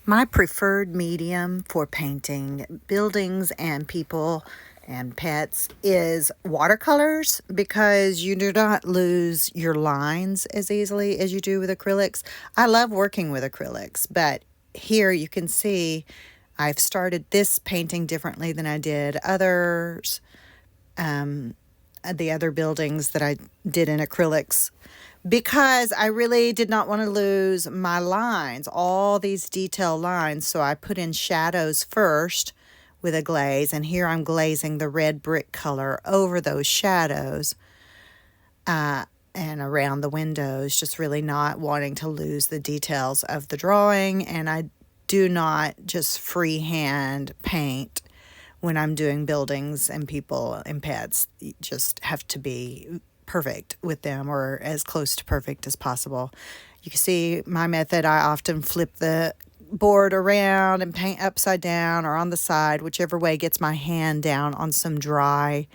My preferred medium for painting buildings and people and pets is watercolors because you do not lose your lines as easily as you do with acrylics. I love working with acrylics, but here you can see I've started this painting differently than I did others, the other buildings that I did in acrylics, because I really did not want to lose my lines, all these detail lines. So I put in shadows first with a glaze, and here I'm glazing the red brick color over those shadows and around the windows, just really not wanting to lose the details of the drawing. And I do not just freehand paint when I'm doing buildings and people and pets. You just have to be perfect with them, or as close to perfect as possible. You can see my method. I often flip the board around and paint upside down or on the side, whichever way gets my hand down on some dry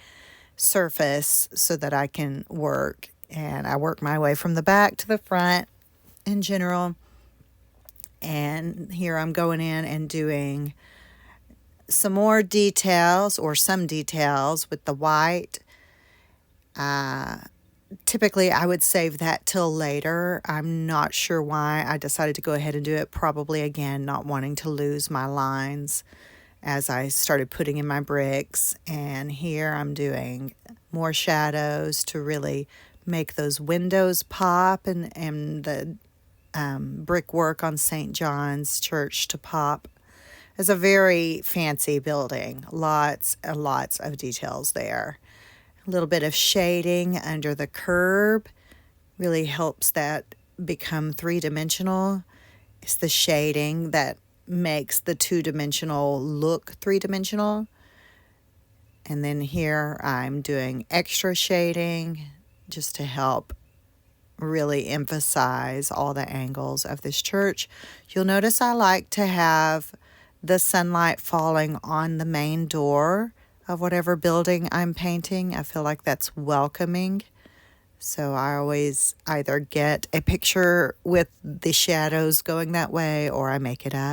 surface so that I can work. And I work my way from the back to the front in general. And here I'm going in and doing some more details, or some details with the white. Typically I would save that till later. I'm not sure why I decided to go ahead and do it. Probably, again, not wanting to lose my lines as I started putting in my bricks. And here I'm doing more shadows to really make those windows pop, and the brickwork on St. John's Church to pop. It's a very fancy building. Lots and lots of details there. A little bit of shading under the curb really helps that become three-dimensional. It's the shading that makes the two-dimensional look three-dimensional. And then here I'm doing extra shading just to help really emphasize all the angles of this church. You'll notice I like to have the sunlight falling on the main door of whatever building I'm painting. I feel like that's welcoming. So I always either get a picture with the shadows going that way, or I make it up.